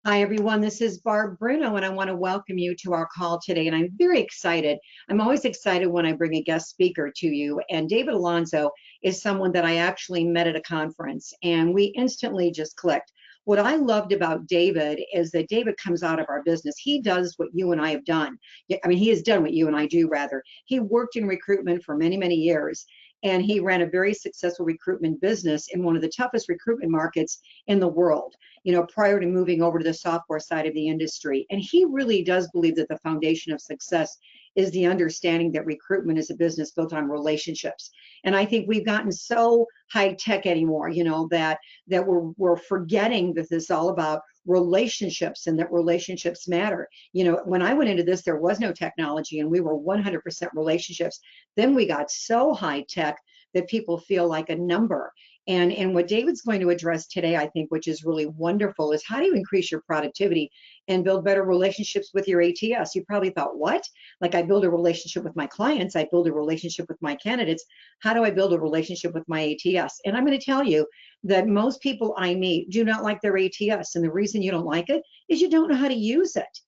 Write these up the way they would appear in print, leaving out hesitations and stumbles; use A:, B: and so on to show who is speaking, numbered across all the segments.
A: Hi, everyone. This is Barb Bruno, and I want to welcome you to our call today. And I'm very excited. I'm always excited when I bring a guest speaker to you. And David Alonso is someone that I actually met at a conference, and we instantly just clicked. What I loved about David is that David comes out of our business. He does what you and I have done. I mean, he has done what you and I do, rather. He worked in recruitment for many, many years, and he ran a very successful recruitment business in one of the toughest recruitment markets in the world, prior to moving over to the software side of the industry. And he really does believe that the foundation of success is the understanding that recruitment is a business built on relationships. And I think we've gotten so high tech anymore, that we're forgetting that this is all about relationships and that relationships matter. When I went into this, there was no technology and we were 100% relationships. Then we got so high tech that people feel like a number. And what David's going to address today, I think, which is really wonderful, is how do you increase your productivity and build better relationships with your ATS? You probably thought, what? Like, I build a relationship with my clients, I build a relationship with my candidates. How do I build a relationship with my ATS? And I'm going to tell you that most people I meet do not like their ATS. And the reason you don't like it is you don't know how to use it.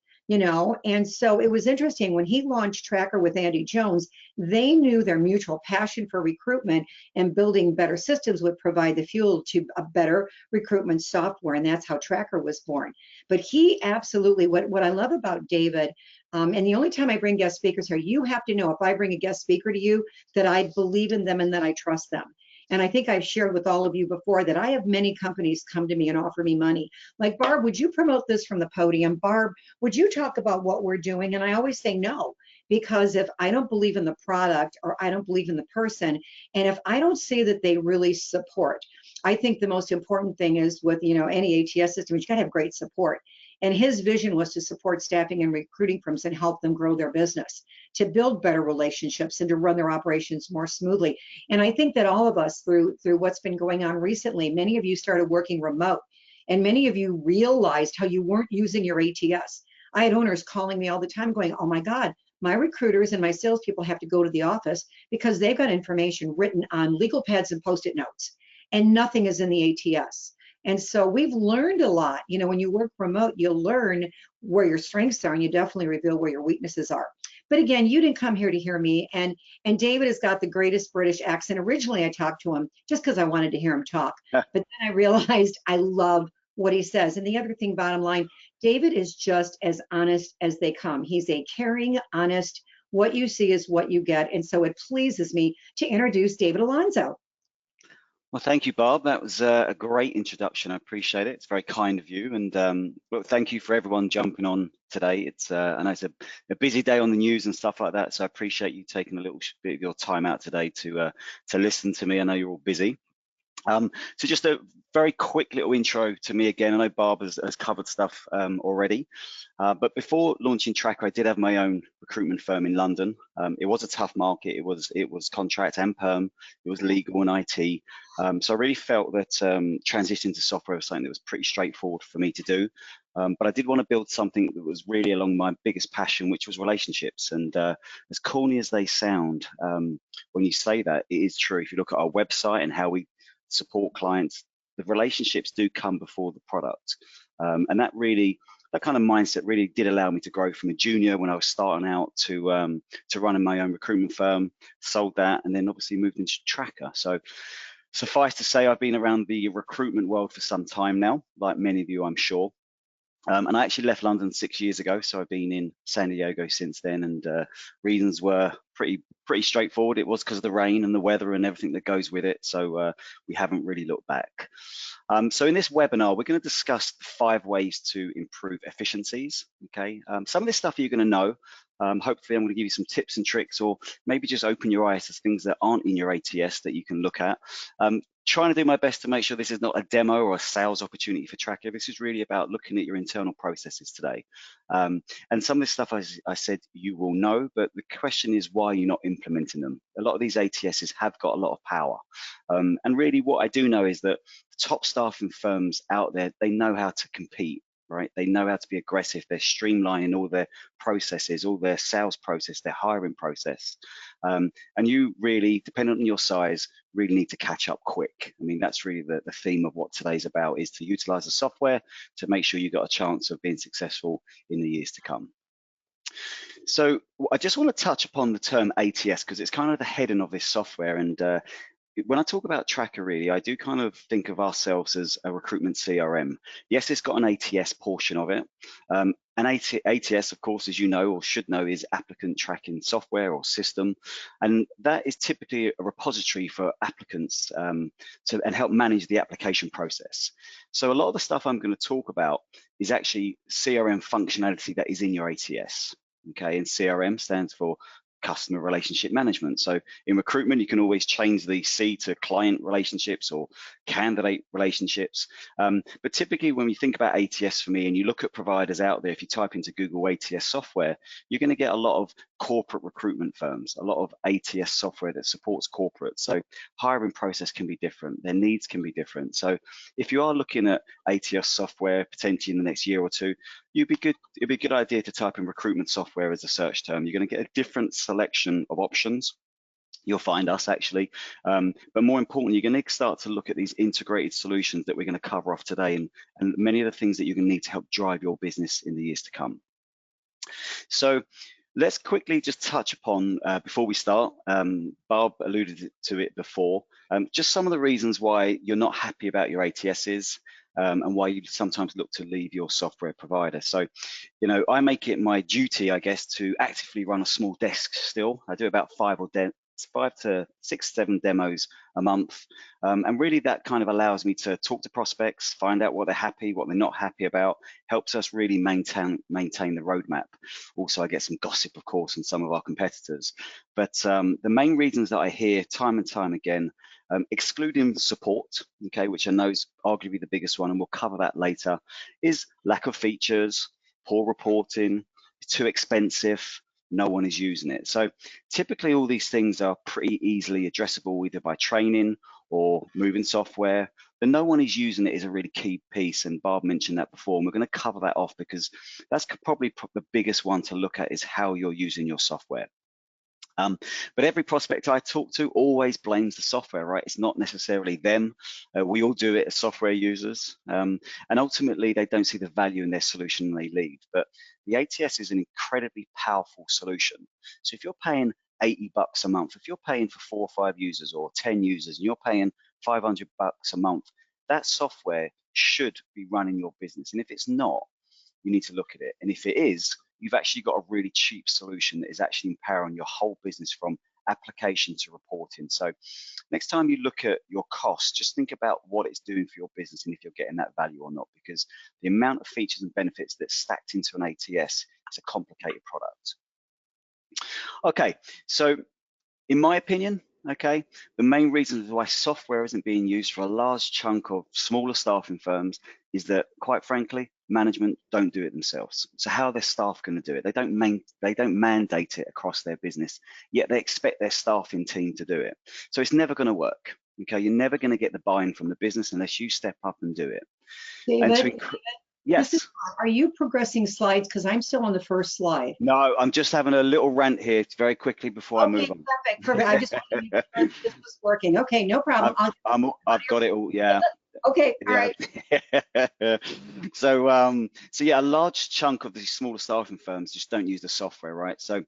A: And so it was interesting when he launched Tracker with Andy Jones, they knew their mutual passion for recruitment and building better systems would provide the fuel to a better recruitment software. And that's how Tracker was born. But he absolutely, what I love about David, and the only time I bring guest speakers here, you have to know if I bring a guest speaker to you that I believe in them and that I trust them. And I think I've shared with all of you before that I have many companies come to me and offer me money. Like, Barb, would you promote this from the podium? Barb, would you talk about what we're doing? And I always say no, because if I don't believe in the product or I don't believe in the person, and if I don't see that they really support, I think the most important thing is with, any ATS system, you gotta have great support. And his vision was to support staffing and recruiting firms and help them grow their business, to build better relationships and to run their operations more smoothly. And I think that all of us, through what's been going on recently, many of you started working remote and many of you realized how you weren't using your ATS. I had owners calling me all the time going, oh my God, my recruiters and my salespeople have to go to the office because they've got information written on legal pads and Post-it notes and nothing is in the ATS. And so we've learned a lot. When you work remote, you'll learn where your strengths are and you definitely reveal where your weaknesses are. But again, you didn't come here to hear me. And David has got the greatest British accent. Originally, I talked to him just because I wanted to hear him talk. But then I realized I love what he says. And the other thing, bottom line, David is just as honest as they come. He's a caring, honest, what you see is what you get. And so it pleases me to introduce David Alonso.
B: Well, thank you, Barb. That was a great introduction. I appreciate it. It's very kind of you. And well, thank you for everyone jumping on today. I know it's a busy day on the news and stuff like that. So I appreciate you taking a little bit of your time out today to listen to me. I know you're all busy. So just a very quick little intro to me again. I know Barb has covered stuff already, but before launching Tracker, I did have my own recruitment firm in London. It was a tough market. It was contract and perm. It was legal and IT. So I really felt that transitioning to software was something that was pretty straightforward for me to do. But I did want to build something that was really along my biggest passion, which was relationships. And as corny as they sound, when you say that, it is true. If you look at our website and how we support clients, the relationships do come before the product. And that kind of mindset really did allow me to grow from a junior when I was starting out to running my own recruitment firm, sold that, and then obviously moved into Tracker. So suffice to say, I've been around the recruitment world for some time now, like many of you, I'm sure. And I actually left London 6 years ago, so I've been in San Diego since then, and reasons were pretty straightforward. It was because of the rain and the weather and everything that goes with it, so we haven't really looked back. So in this webinar, we're going to discuss 5 ways to improve efficiencies. Okay, some of this stuff you're going to know. Hopefully I'm going to give you some tips and tricks, or maybe just open your eyes to things that aren't in your ATS that you can look at. Trying to do my best to make sure this is not a demo or a sales opportunity for Tracker. This is really about looking at your internal processes today. And some of this stuff I said you will know, but the question is, why are you not implementing them? A lot of these ATSs have got a lot of power. And really what I do know is that the top staffing firms out there, they know how to compete. Right? They know how to be aggressive. They're streamlining all their processes, all their sales process, their hiring process. And you really, depending on your size, really need to catch up quick. I mean, that's really the theme of what today's about, is to utilize the software to make sure you've got a chance of being successful in the years to come. So I just want to touch upon the term ATS because it's kind of the heading of this software. And when I talk about Tracker, really, I do kind of think of ourselves as a recruitment CRM. Yes, it's got an ATS portion of it. An ATS, of course, as you know or should know, is Applicant Tracking Software or System. And that is typically a repository for applicants and help manage the application process. So a lot of the stuff I'm going to talk about is actually CRM functionality that is in your ATS. Okay, and CRM stands for Customer Relationship Management. So in recruitment, you can always change the C to client relationships or candidate relationships. But typically when we think about ATS for me, and you look at providers out there, if you type into Google ATS software, you're going to get a lot of corporate recruitment firms, a lot of ATS software that supports corporate. So hiring process can be different, their needs can be different. So if you are looking at ATS software potentially in the next year or two, it'd be a good idea to type in recruitment software as a search term. You're going to get a different selection of options. You'll find us actually, but more importantly, you're going to start to look at these integrated solutions that we're going to cover off today, and many of the things that you're going to need to help drive your business in the years to come. So let's quickly just touch upon, before we start, Barb alluded to it before, just some of the reasons why you're not happy about your ATSs, and why you sometimes look to leave your software provider. So, you know, I make it my duty, I guess, to actively run a small desk still. I do about 5 to 6, 7 demos a month. And really that kind of allows me to talk to prospects, find out what they're happy, what they're not happy about, helps us really maintain the roadmap. Also, I get some gossip, of course, on some of our competitors. But the main reasons that I hear time and time again, excluding support, okay, which I know is arguably the biggest one, and we'll cover that later, is lack of features, poor reporting, it's too expensive, no one is using it. So typically all these things are pretty easily addressable either by training or moving software, but no one is using it is a really key piece, and Barb mentioned that before, and we're going to cover that off because that's probably the biggest one to look at, is how you're using your software. But every prospect I talk to always blames the software, right? It's not necessarily them. We all do it as software users. And ultimately, they don't see the value in their solution and they leave. But the ATS is an incredibly powerful solution. So if you're paying $80 a month, if you're paying for 4 or 5 users or 10 users, and you're paying $500 a month, that software should be running your business. And if it's not, you need to look at it. And if it is, you've actually got a really cheap solution that is actually empowering your whole business from application to reporting. So next time you look at your costs, just think about what it's doing for your business and if you're getting that value or not, because the amount of features and benefits that's stacked into an ATS is a complicated product. Okay, so in my opinion, okay, the main reason why software isn't being used for a large chunk of smaller staffing firms is that, quite frankly, management don't do it themselves. So how are their staff going to do it? They don't mandate it across their business, yet they expect their staffing team to do it. So it's never going to work. Okay, you're never going to get the buy-in from the business unless you step up and do it.
A: David,
B: yes.
A: Are you progressing slides? Because I'm still on the first slide.
B: No, I'm just having a little rant here very quickly before I move on.
A: Perfect. I just wanted to make sure this was working. Okay, no problem.
B: I've got it all. Yeah.
A: Okay. All right.
B: So yeah, a large chunk of these smaller staffing firms just don't use the software, right? So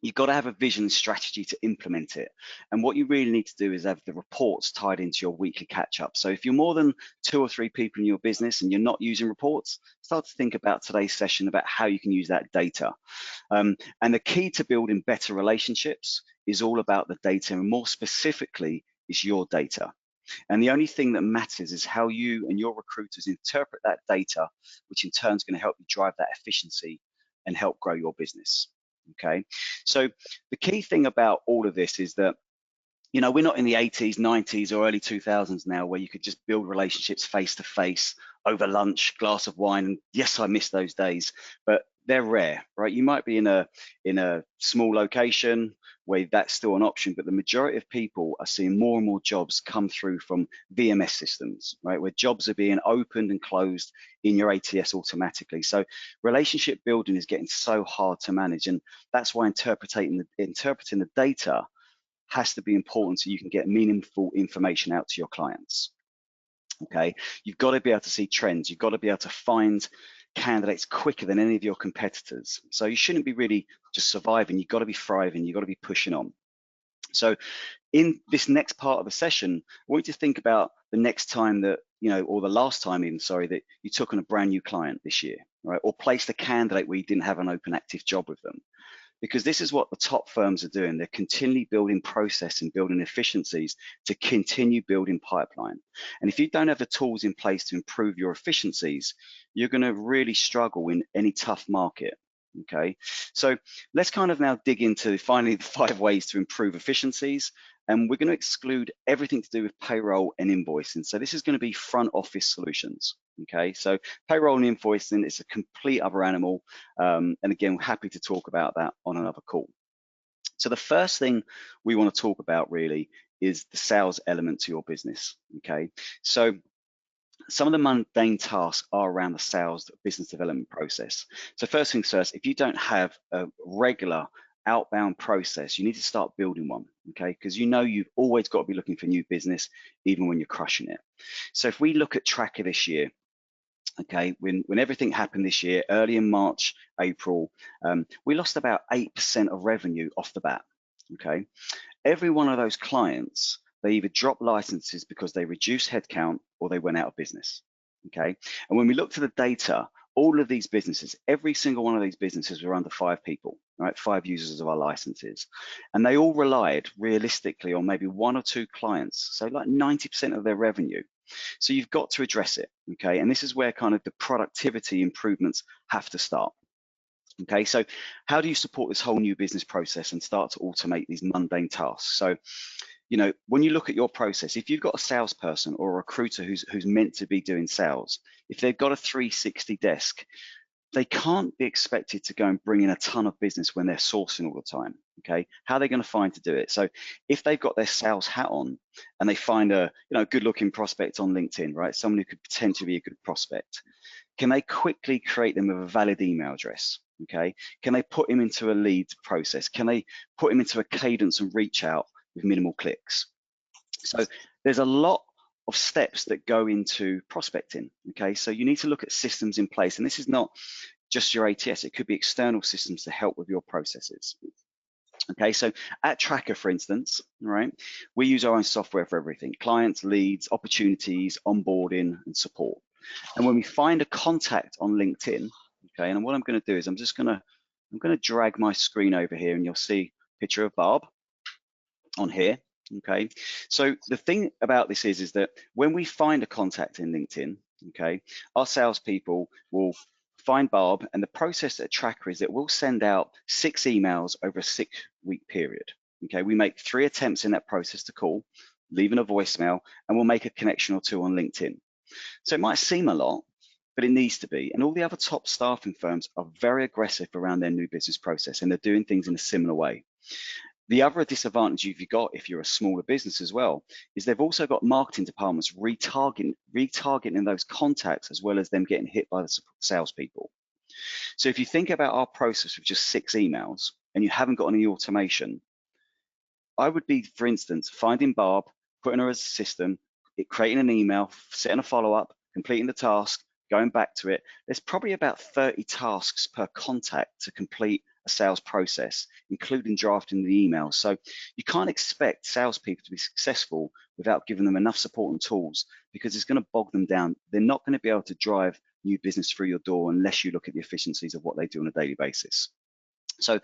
B: you've got to have a vision and strategy to implement it. And what you really need to do is have the reports tied into your weekly catch-up. So if you're more than 2 or 3 people in your business and you're not using reports, start to think about today's session about how you can use that data. And the key to building better relationships is all about the data, and more specifically is your data. And the only thing that matters is how you and your recruiters interpret that data, which in turn is going to help you drive that efficiency and help grow your business. Okay, so the key thing about all of this is that, you know, we're not in the 80s, 90s, or early 2000s now, where you could just build relationships face to face over lunch, glass of wine. And yes, I miss those days, but they're rare, right? You might be in a small location where that's still an option, but the majority of people are seeing more and more jobs come through from VMS systems, right? Where jobs are being opened and closed in your ATS automatically. So relationship building is getting so hard to manage, and that's why interpreting the data has to be important so you can get meaningful information out to your clients. Okay, you've got to be able to see trends. You've got to be able to find candidates quicker than any of your competitors. So you shouldn't be really just surviving. You've got to be thriving. You've got to be pushing on. So in this next part of the session, I want you to think about the next time that, or the last time even, sorry, that you took on a brand new client this year, right? Or placed a candidate where you didn't have an open active job with them. Because this is what the top firms are doing. They're continually building process and building efficiencies to continue building pipeline. And if you don't have the tools in place to improve your efficiencies, you're going to really struggle in any tough market. Okay, so let's kind of now dig into finally the 5 ways to improve efficiencies. And we're going to exclude everything to do with payroll and invoicing. So this is going to be front office solutions. Okay, so payroll and invoicing is a complete other animal. And again, we're happy to talk about that on another call. So the first thing we want to talk about really is the sales element to your business. Okay, so some of the mundane tasks are around the sales business development process. So first things first, if you don't have a regular outbound process, you need to start building one, okay? Because you've always got to be looking for new business, even when you're crushing it. So if we look at Tracker this year, okay, when everything happened this year, early in March, April, we lost about 8% of revenue off the bat, okay? Every one of those clients, they either dropped licenses because they reduced headcount or they went out of business, okay? And when we look to the data, all of these businesses, every single one of these businesses were under 5 people, right? 5 users of our licenses. And they all relied realistically on maybe 1 or 2 clients, so like 90% of their revenue. So you've got to address it, okay? And this is where kind of the productivity improvements have to start. Okay, so how do you support this whole new business process and start to automate these mundane tasks? So, when you look at your process, if you've got a salesperson or a recruiter who's meant to be doing sales, if they've got a 360 desk, they can't be expected to go and bring in a ton of business when they're sourcing all the time. Okay, how are they going to find to do it? So if they've got their sales hat on and they find a good-looking prospect on LinkedIn, right, someone who could potentially be a good prospect, can they quickly create them with a valid email address? Okay, can they put him into a lead process? Can they put him into a cadence and reach out with minimal clicks? So there's a lot of steps that go into prospecting. Okay, so you need to look at systems in place, and this is not just your ATS, it could be external systems to help with your processes. Okay, so at Tracker, for instance, right, we use our own software for everything: clients, leads, opportunities, onboarding, and support. And when we find a contact on LinkedIn, okay, and what I'm going to do is I'm going to drag my screen over here, and you'll see a picture of Barb on here. Okay, so the thing about this is that when we find a contact in LinkedIn, okay, our salespeople will find Barb, and the process at Tracker is that we'll send out 6 emails over a 6-week period. Okay, we make 3 attempts in that process to call, leaving a voicemail, and we'll make a connection or 2 on LinkedIn. So it might seem a lot, but it needs to be. And all the other top staffing firms are very aggressive around their new business process, and they're doing things in a similar way. The other disadvantage you've got if you're a smaller business as well is they've also got marketing departments retargeting those contacts, as well as them getting hit by the salespeople. So if you think about our process with just 6 emails and you haven't got any automation, I would be, for instance, finding Barb, putting her as a system, creating an email, setting a follow-up, completing the task, going back to it. There's probably about 30 tasks per contact to complete a sales process, including drafting the email. So you can't expect salespeople to be successful without giving them enough support and tools, because it's going to bog them down. They're not going to be able to drive new business through your door unless you look at the efficiencies of what they do on a daily basis. So,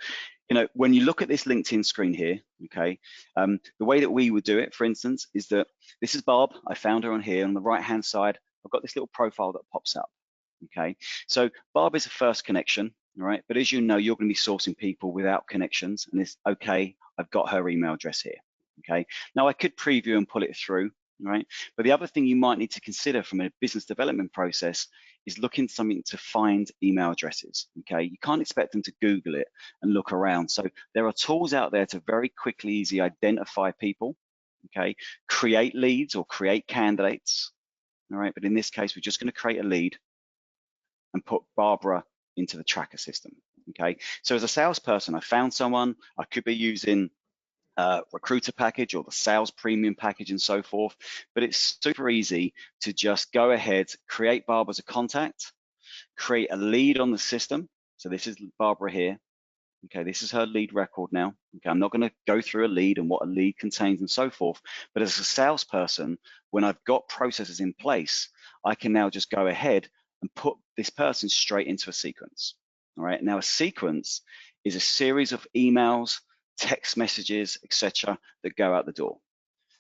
B: when you look at this LinkedIn screen here, okay, the way that we would do it, for instance, is that this is Barb. I found her on here. On the right-hand side, I've got this little profile that pops up, okay? So Barb is the first connection, all right? But as you know, you're going to be sourcing people without connections, and it's okay, I've got her email address here, okay? Now, I could preview and pull it through, right? But the other thing you might need to consider from a business development process is looking something to find email addresses, okay? You can't expect them to Google it and look around. So there are tools out there to very quickly, easily identify people, okay? Create leads or create candidates, all right? But in this case, we're just going to create a lead and put Barbara into the Tracker system, okay? So as a salesperson, I found someone. I could be using recruiter package or the sales premium package and so forth. But it's super easy to just go ahead, create Barb as a contact, create a lead on the system. So this is Barbara here. Okay, this is her lead record now. Okay, I'm not going to go through a lead and what a lead contains and so forth. But as a salesperson, when I've got processes in place, I can now just go ahead and put this person straight into a sequence. All right, now a sequence is a series of emails, text messages, etc., that go out the door.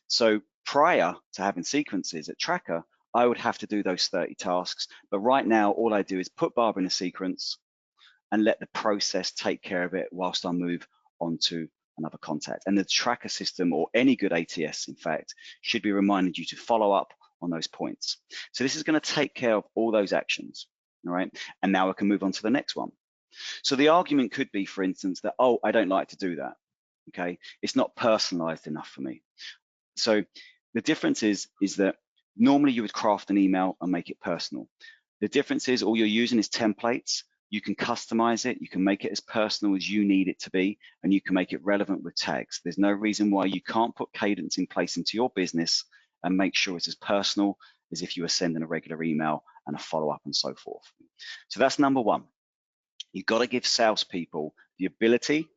B: So prior to having sequences at Tracker, I would have to do those 30 tasks. But right now, all I do is put Barb in a sequence and let the process take care of it whilst I move on to another contact. And the Tracker system, or any good ATS, in fact, should be reminding you to follow up on those points. So this is going to take care of all those actions. All right. And now I can move on to the next one. So the argument could be, for instance, that, oh, I don't like to do that. Okay, it's not personalized enough for me. So the difference is that normally you would craft an email and make it personal. The difference is all you're using is templates. You can customize it, you can make it as personal as you need it to be, and you can make it relevant with tags. There's no reason why you can't put cadence in place into your business and make sure it's as personal as if you were sending a regular email and a follow-up and so forth. So that's number one. You've got to give salespeople the ability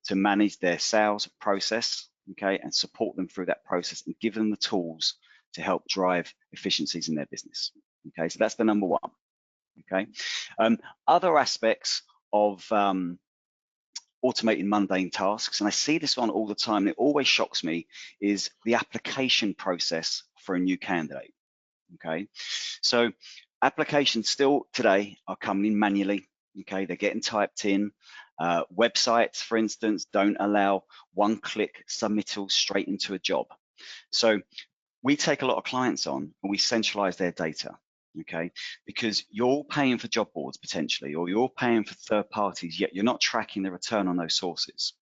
B: to manage their sales process, okay, and support them through that process and give them the tools to help drive efficiencies in their business. Okay, so that's the number one. Okay, other aspects of automating mundane tasks, and I see this one all the time, and it always shocks me, is the application process for a new candidate. Okay, so applications still today are coming in manually. Okay, they're getting typed in. Websites, for instance, don't allow one-click submittals straight into a job. So we take a lot of clients on and we centralize their data. Okay, because you're paying for job boards potentially, or you're paying for third parties, yet you're not tracking the return on those sources.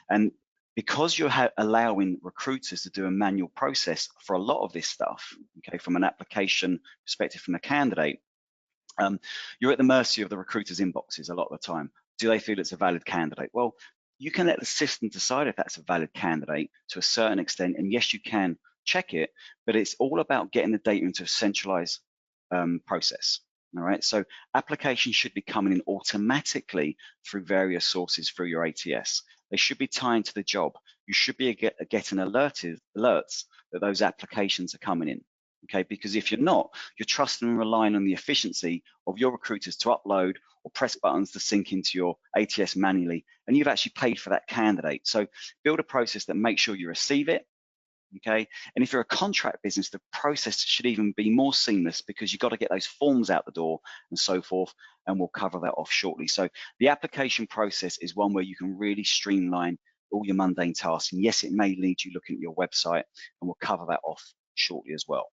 B: And because you're allowing recruiters to do a manual process for a lot of this stuff, okay, from an application perspective from the candidate, you're at the mercy of the recruiter's inboxes a lot of the time. Do they feel it's a valid candidate? Well, you can let the system decide if that's a valid candidate to a certain extent, and yes, you can check it, but it's all about getting the data into a centralized process. All right, so applications should be coming in automatically through various sources through your ATS. They should be tying to the job. You should be getting alerts that those applications are coming in. Okay, because if you're not, you're trusting and relying on the efficiency of your recruiters to upload or press buttons to sync into your ATS manually, and you've actually paid for that candidate. So build a process that makes sure you receive it. Okay, and if you're a contract business, the process should even be more seamless because you've got to get those forms out the door and so forth, and we'll cover that off shortly. So the application process is one where you can really streamline all your mundane tasks, and yes, it may lead you looking at your website, and we'll cover that off shortly as well.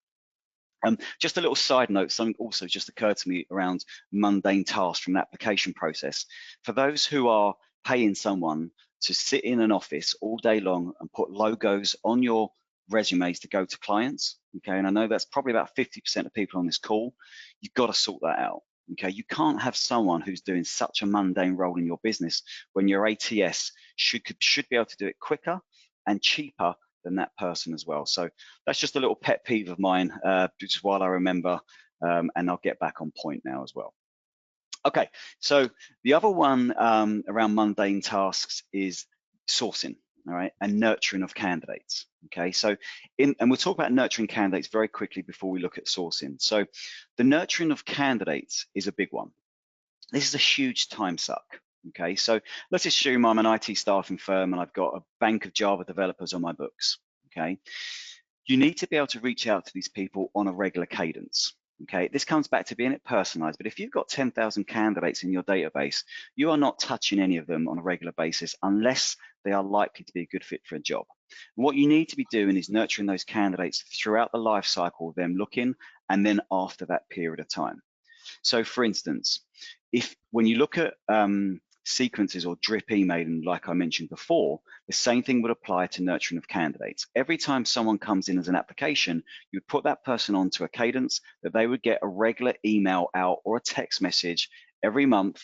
B: Just a little side note, something also just occurred to me around mundane tasks from the application process. For those who are paying someone to sit in an office all day long and put logos on your resumes to go to clients, okay, and I know that's probably about 50% of people on this call, you've got to sort that out. Okay, you can't have someone who's doing such a mundane role in your business when your ATS should be able to do it quicker and cheaper than that person as well. So that's just a little pet peeve of mine, just while I remember, and I'll get back on point now as well. Okay, so the other one around mundane tasks is sourcing, all right, and nurturing of candidates. Okay, so and we'll talk about nurturing candidates very quickly before we look at sourcing. So the nurturing of candidates is a big one. This is a huge time suck. Okay, so let's assume I'm an IT staffing firm and I've got a bank of Java developers on my books. Okay, you need to be able to reach out to these people on a regular cadence. Okay, this comes back to being it personalized, but if you've got 10,000 candidates in your database, you are not touching any of them on a regular basis unless they are likely to be a good fit for a job. And what you need to be doing is nurturing those candidates throughout the life cycle of them looking, and then after that period of time. So for instance, when you look at sequences or drip emailing, like I mentioned before, the same thing would apply to nurturing of candidates. Every time someone comes in as an application, you would put that person onto a cadence that they would get a regular email out or a text message every month,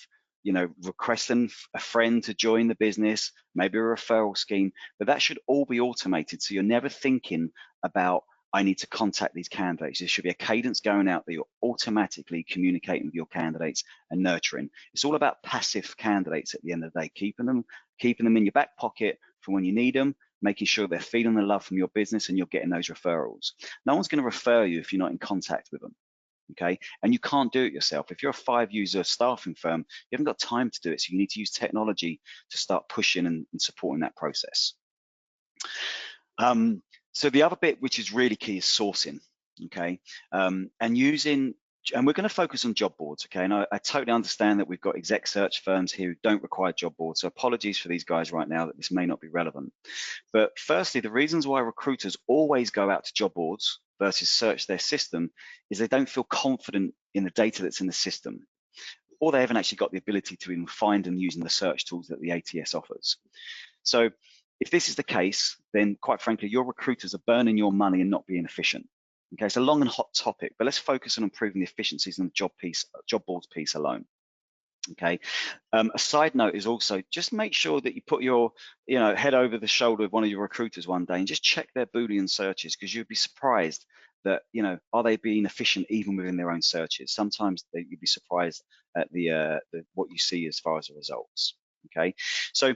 B: requesting a friend to join the business, maybe a referral scheme, but that should all be automated. So you're never thinking about, I need to contact these candidates. There should be a cadence going out that you're automatically communicating with your candidates and nurturing. It's all about passive candidates at the end of the day, keeping them in your back pocket for when you need them, making sure they're feeling the love from your business and you're getting those referrals. No one's going to refer you if you're not in contact with them. Okay, and you can't do it yourself. If you're a 5-user staffing firm, you haven't got time to do it. So you need to use technology to start pushing and supporting that process. So the other bit which is really key is sourcing. Okay, and we're going to focus on job boards. Okay, and I totally understand that we've got exec search firms here who don't require job boards. So apologies for these guys right now that this may not be relevant. But firstly, the reasons why recruiters always go out to job boards versus search their system is they don't feel confident in the data that's in the system, or they haven't actually got the ability to even find them using the search tools that the ATS offers. So if this is the case, then quite frankly, your recruiters are burning your money and not being efficient. Okay, it's a long and hot topic, but let's focus on improving the efficiencies in the job boards piece alone. Okay, a side note is also just make sure that you put your head over the shoulder of one of your recruiters one day and just check their Boolean searches, because you'd be surprised that are they being efficient even within their own searches. Sometimes you'd be surprised at what you see as far as the results. Okay, so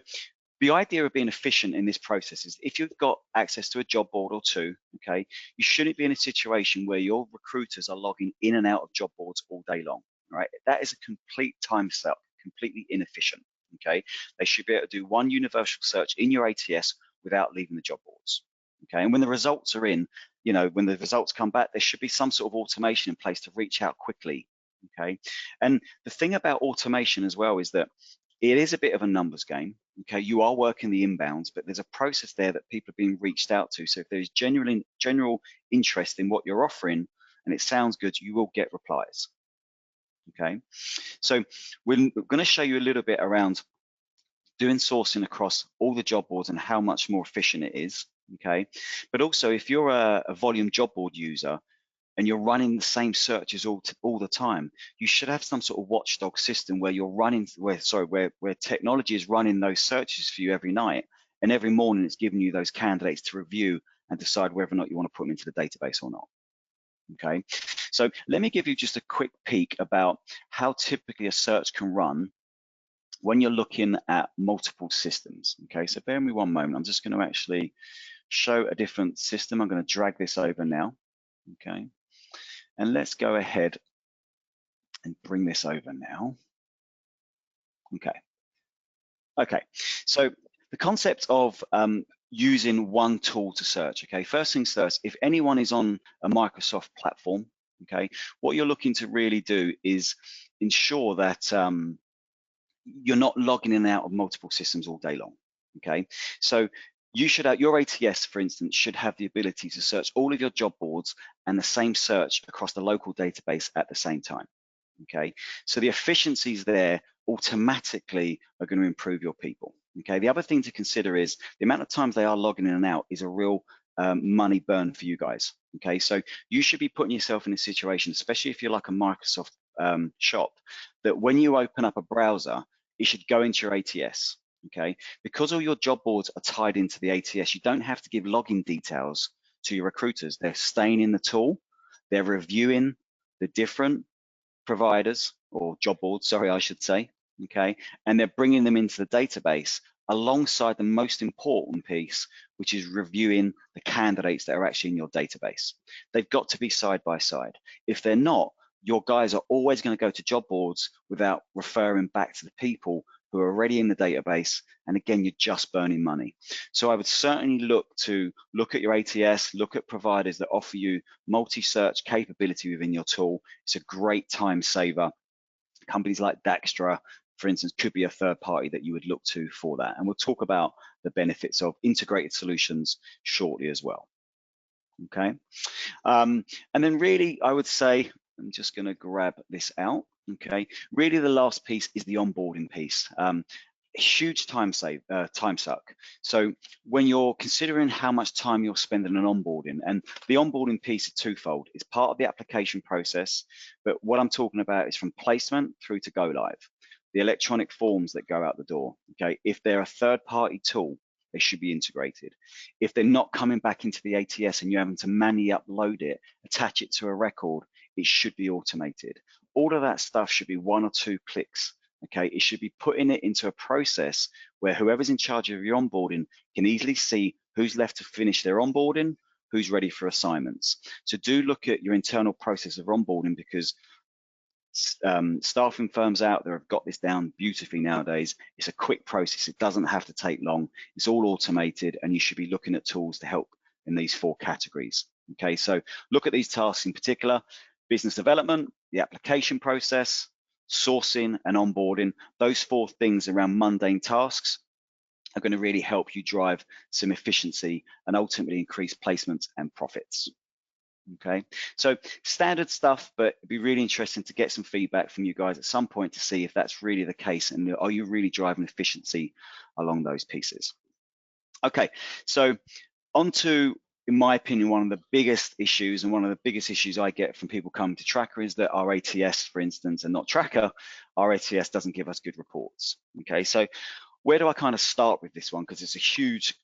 B: the idea of being efficient in this process is if you've got access to a job board or two, okay, you shouldn't be in a situation where your recruiters are logging in and out of job boards all day long. Right, that is a complete time suck, completely inefficient. Okay, they should be able to do one universal search in your ATS without leaving the job boards. Okay, and when the results are in, when the results come back, there should be some sort of automation in place to reach out quickly. Okay, and the thing about automation as well is that it is a bit of a numbers game. Okay, you are working the inbounds, but there's a process there that people are being reached out to. So if there's general interest in what you're offering and it sounds good, you will get replies. Okay, so we're going to show you a little bit around doing sourcing across all the job boards and how much more efficient it is. Okay, but also if you're a volume job board user and you're running the same searches all the time, you should have some sort of watchdog system where you're running where technology is running those searches for you every night, and every morning it's giving you those candidates to review and decide whether or not you want to put them into the database or not. Okay, so let me give you just a quick peek about how typically a search can run when you're looking at multiple systems. Okay, so bear with me one moment. I'm just going to actually show a different system. I'm going to drag this over now. Okay, and let's go ahead and bring this over now. Okay, so the concept of using one tool to search. Okay, first things first, if anyone is on a Microsoft platform, okay, what you're looking to really do is ensure that you're not logging in and out of multiple systems all day long. Okay, so you should have your ATS, for instance, should have the ability to search all of your job boards and the same search across the local database at the same time. Okay, so the efficiencies there automatically are going to improve your people. Okay, the other thing to consider is the amount of times they are logging in and out is a real money burn for you guys. Okay, so you should be putting yourself in a situation, especially if you're like a Microsoft shop, that when you open up a browser, it should go into your ATS. Okay, because all your job boards are tied into the ATS, you don't have to give login details to your recruiters. They're staying in the tool, they're reviewing the different providers or job boards, sorry, I should say, okay, and they're bringing them into the database alongside the most important piece, which is reviewing the candidates that are actually in your database. They've got to be side by side. If they're not, your guys are always going to go to job boards without referring back to the people who are already in the database, and again, you're just burning money. So I would certainly look at your ATS, look at providers that offer you multi-search capability within your tool. It's a great time saver. Companies like Daxtra, for instance, could be a third party that you would look to for that. And we'll talk about the benefits of integrated solutions shortly as well. Okay, and then really, I would say, I'm just going to grab this out. Okay, really the last piece is the onboarding piece. Huge time suck. So when you're considering how much time you're spending on onboarding, and the onboarding piece is twofold. It's part of the application process, but what I'm talking about is from placement through to go live. the electronic forms that go out the door, okay? If they're a third-party tool, they should be integrated. If they're not coming back into the ATS and you're having to manually upload it, attach it to a record, it should be automated. All of that stuff should be 1 or 2 clicks, okay? It should be putting it into a process where whoever's in charge of your onboarding can easily see who's left to finish their onboarding, who's ready for assignments. So do look at your internal process of onboarding, because staffing firms out there have got this down beautifully nowadays. It's a quick process. It doesn't have to take long. It's all automated, and you should be looking at tools to help in these 4 categories. Okay, so look at these tasks in particular: business development, the application process, sourcing, and onboarding. Those 4 things around mundane tasks are going to really help you drive some efficiency and ultimately increase placements and profits. Okay, so standard stuff, but it'd be really interesting to get some feedback from you guys at some point to see if that's really the case, and are you really driving efficiency along those pieces. Okay, so on to, in my opinion, one of the biggest issues, and one of the biggest issues I get from people coming to Tracker, is that our ATS, for instance, and not Tracker, our ATS doesn't give us good reports. Okay, so where do I kind of start with this one? Because it's a huge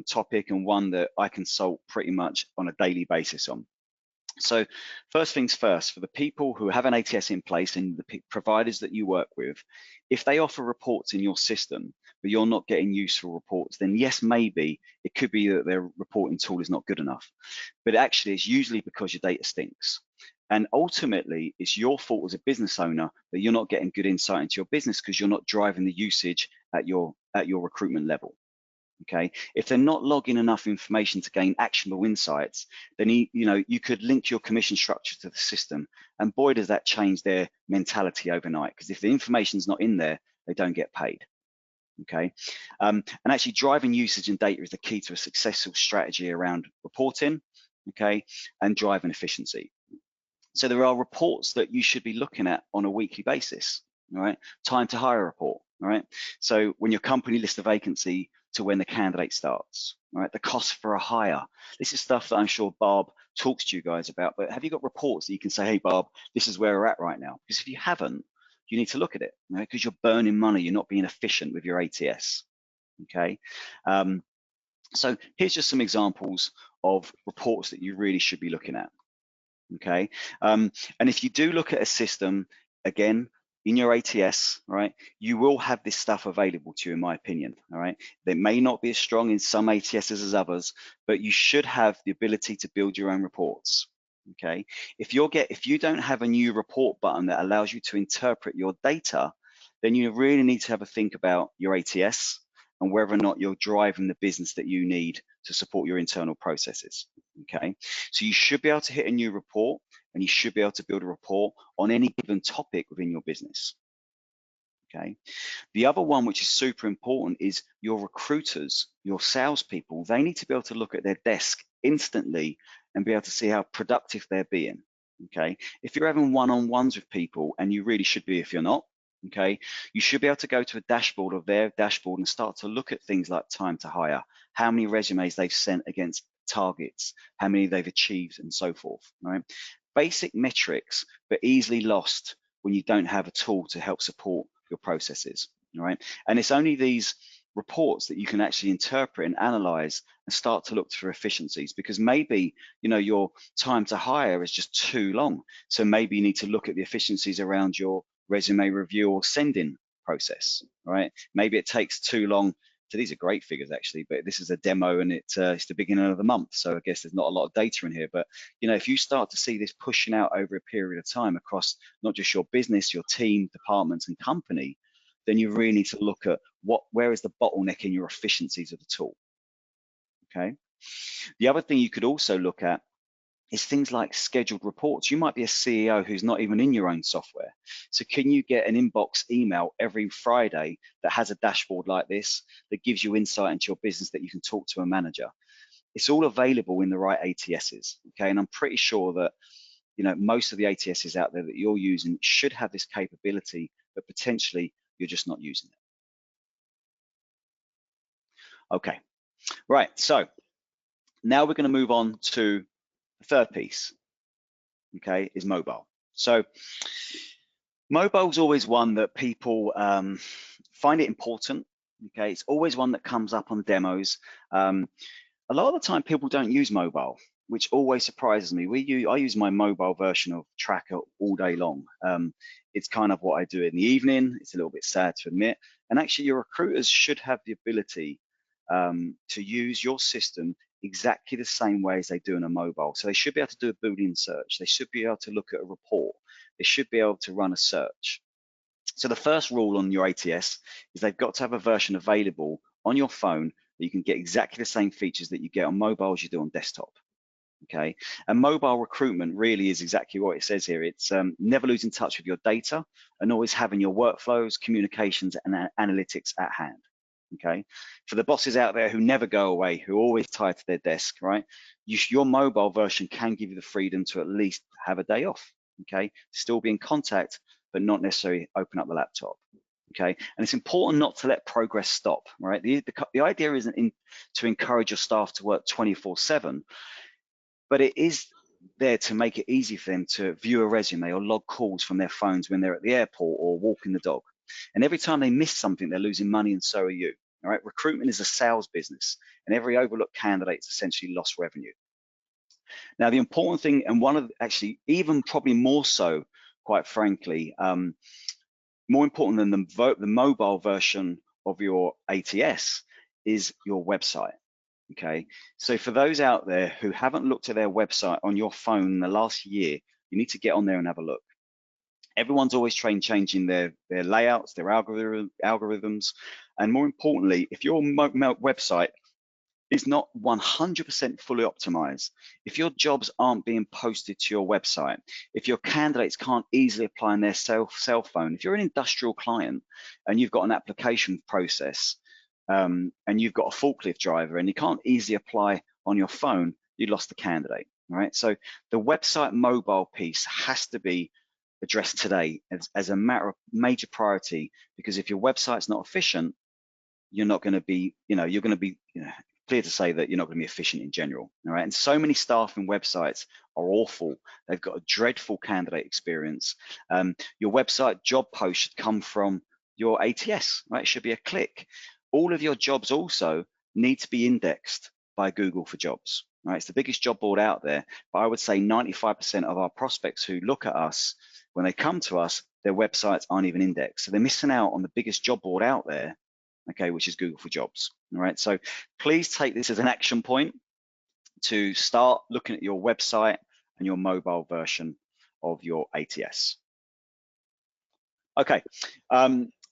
B: topic, and one that I consult pretty much on a daily basis on. So first things first, for the people who have an ATS in place and the providers that you work with, if they offer reports in your system, but you're not getting useful reports, then yes, maybe it could be that their reporting tool is not good enough. But actually, it's usually because your data stinks. And ultimately, it's your fault as a business owner that you're not getting good insight into your business, because you're not driving the usage at your recruitment level. Okay, if they're not logging enough information to gain actionable insights, then you could link your commission structure to the system, and boy, does that change their mentality overnight. Because if the information's not in there, they don't get paid. Okay, and actually driving usage and data is the key to a successful strategy around reporting. Okay, and driving efficiency. So there are reports that you should be looking at on a weekly basis. All right, time to hire report. All right, so when your company lists a vacancy to when the candidate starts, all right, the cost for a hire. This is stuff that I'm sure Barb talks to you guys about, but have you got reports that you can say, hey, Barb, this is where we're at right now? Because if you haven't, you need to look at it, right? Because you're burning money, you're not being efficient with your ATS, okay? So here's just some examples of reports that you really should be looking at, okay? And if you do look at a system, again, in your ATS, right, you will have this stuff available to you, in my opinion, all right? They may not be as strong in some ATSs as others, but you should have the ability to build your own reports, okay? If you don't have a new report button that allows you to interpret your data, then you really need to have a think about your ATS and whether or not you're driving the business that you need to support your internal processes, okay? So you should be able to hit a new report, and you should be able to build a report on any given topic within your business, okay? The other one, which is super important, is your recruiters, your salespeople. They need to be able to look at their desk instantly and be able to see how productive they're being, okay? If you're having one-on-ones with people, and you really should be if you're not, okay, you should be able to go to a dashboard of their dashboard and start to look at things like time to hire, how many resumes they've sent against targets, how many they've achieved, and so forth, right? Basic metrics, but easily lost when you don't have a tool to help support your processes, all right? And it's only these reports that you can actually interpret and analyze and start to look for efficiencies, because maybe, your time to hire is just too long. So maybe you need to look at the efficiencies around your resume review or sending process, right? Maybe it takes too long. So these are great figures actually, but this is a demo, and it's the beginning of the month, so I guess there's not a lot of data in here. But if you start to see this pushing out over a period of time across not just your business, your team, departments, and company, then you really need to look at where is the bottleneck in your efficiencies of the tool. Okay. The other thing you could also look at is things like scheduled reports. You might be a CEO who's not even in your own software. So can you get an inbox email every Friday that has a dashboard like this that gives you insight into your business that you can talk to a manager? It's all available in the right ATSs, okay? And I'm pretty sure that most of the ATSs out there that you're using should have this capability, but potentially you're just not using it. Okay, right, so now we're going to move on to the third piece, okay, is mobile. So Mobile's always one that people find it important. Okay, it's always one that comes up on demos. A lot of the time people don't use mobile, which always surprises me. I use my mobile version of Tracker all day long. It's kind of what I do in the evening. It's a little bit sad to admit. And actually your recruiters should have the ability to use your system exactly the same way as they do on a mobile. So they should be able to do a Boolean search. They should be able to look at a report. They should be able to run a search. So the first rule on your ATS is they've got to have a version available on your phone that you can get exactly the same features that you get on mobile as you do on desktop. Okay, and mobile recruitment really is exactly what it says here. It's never losing touch with your data and always having your workflows, communications, and analytics at hand. Okay, for the bosses out there who never go away, who are always tied to their desk, right? Your mobile version can give you the freedom to at least have a day off. Okay, still be in contact, but not necessarily open up the laptop. Okay, and it's important not to let progress stop, right? The idea isn't to encourage your staff to work 24/7, but it is there to make it easy for them to view a resume or log calls from their phones when they're at the airport or walking the dog. And every time they miss something, they're losing money, and so are you. All right, recruitment is a sales business, and every overlooked candidate is essentially lost revenue. Now, the important thing, and one of actually even probably more so, quite frankly, more important than the mobile version of your ATS is your website. Okay, so for those out there who haven't looked at their website on your phone in the last year, you need to get on there and have a look. Everyone's always changing their layouts, their algorithms, and more importantly, if your website is not 100% fully optimized, if your jobs aren't being posted to your website, if your candidates can't easily apply on their cell phone, if you're an industrial client and you've got an application process and you've got a forklift driver and you can't easily apply on your phone, you lost the candidate, right? So the website mobile piece has to be addressed today as a major priority, because if your website's not efficient, you're not going to be, you're going to be, clear to say that you're not going to be efficient in general. All right, and so many staffing websites are awful. They've got a dreadful candidate experience. Your website job post should come from your ATS, right? It should be a click. All of your jobs also need to be indexed by Google for Jobs. Right, it's the biggest job board out there, but I would say 95% of our prospects who look at us, when they come to us, their websites aren't even indexed. So they're missing out on the biggest job board out there, okay, which is Google for Jobs. All right, so please take this as an action point to start looking at your website and your mobile version of your ATS. Okay,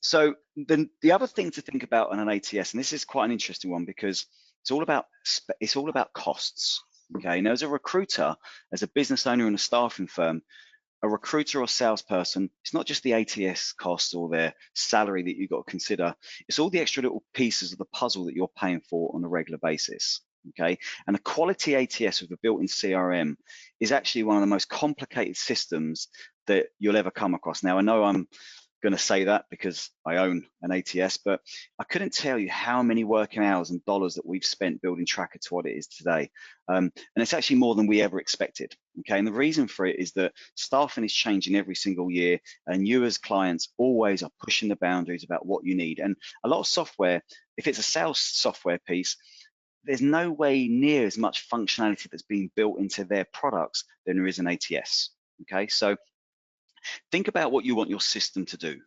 B: so then the other thing to think about on an ATS, and this is quite an interesting one because it's all about costs. Okay, now as a recruiter, as a business owner in a staffing firm, a recruiter or salesperson, it's not just the ATS costs or their salary that you've got to consider. It's all the extra little pieces of the puzzle that you're paying for on a regular basis. Okay, and a quality ATS with a built-in CRM is actually one of the most complicated systems that you'll ever come across. Now, I know I'm going to say that because I own an ATS, but I couldn't tell you how many working hours and dollars that we've spent building Tracker to what it is today. And it's actually more than we ever expected. Okay, and the reason for it is that staffing is changing every single year, and you as clients always are pushing the boundaries about what you need. And a lot of software, if it's a sales software piece, there's no way near as much functionality that's being built into their products than there is an ATS. Okay, so think about what you want your system to do,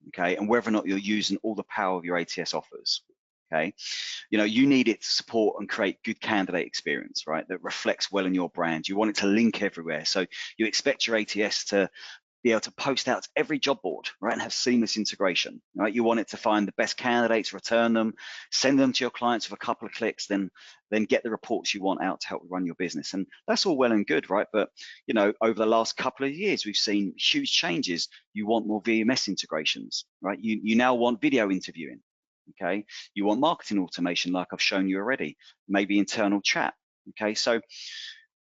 B: okay, and whether or not you're using all the power of your ATS offers, okay? You need it to support and create good candidate experience, right, that reflects well in your brand. You want it to link everywhere. So you expect your ATS to be able to post out to every job board, right, and have seamless integration, right? You want it to find the best candidates, return them, send them to your clients with a couple of clicks, then get the reports you want out to help run your business. And that's all well and good, right? But over the last couple of years, we've seen huge changes. You want more VMS integrations, right? You now want video interviewing, okay? You want marketing automation, like I've shown you already, maybe internal chat, okay? So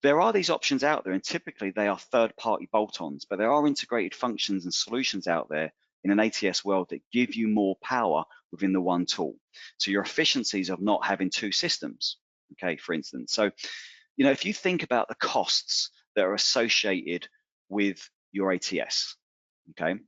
B: there are these options out there, and typically they are third-party bolt-ons, but there are integrated functions and solutions out there in an ATS world that give you more power within the one tool. So your efficiencies of not having two systems, okay, for instance. So, if you think about the costs that are associated with your ATS, okay,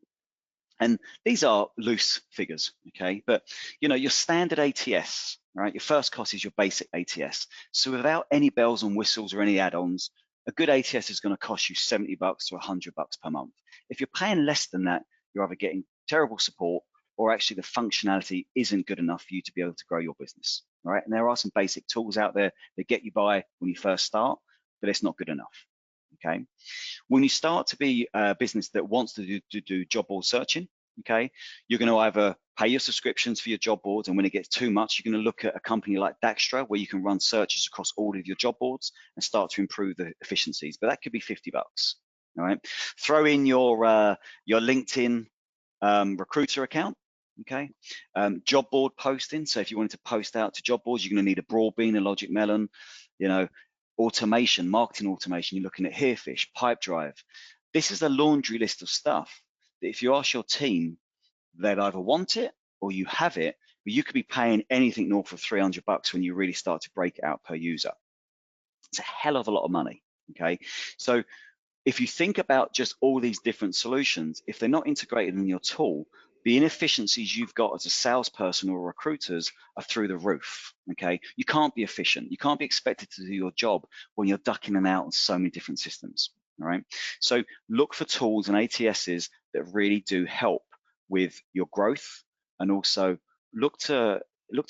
B: And these are loose figures, okay? But your standard ATS, right? Your first cost is your basic ATS. So without any bells and whistles or any add-ons, a good ATS is going to cost you $70 to $100 per month. If you're paying less than that, you're either getting terrible support or actually the functionality isn't good enough for you to be able to grow your business, all right? And there are some basic tools out there that get you by when you first start, but it's not good enough, okay? When you start to be a business that wants to do job board searching, okay, you're going to either pay your subscriptions for your job boards, and when it gets too much, you're going to look at a company like Daxtra, where you can run searches across all of your job boards and start to improve the efficiencies. But that could be $50. All right, throw in your LinkedIn recruiter account. Okay, job board posting. So if you wanted to post out to job boards, you're going to need a Broadbean, a Logic Melon, automation, marketing automation. You're looking at Herefish, Pipedrive. This is a laundry list of stuff that if you ask your team, they'll either want it or you have it, but you could be paying anything north of $300 when you really start to break it out per user. It's a hell of a lot of money, okay? So if you think about just all these different solutions, if they're not integrated in your tool, the inefficiencies you've got as a salesperson or recruiters are through the roof, okay? You can't be efficient. You can't be expected to do your job when you're ducking and out on so many different systems, all right? So look for tools and ATSs that really do help with your growth, and also look to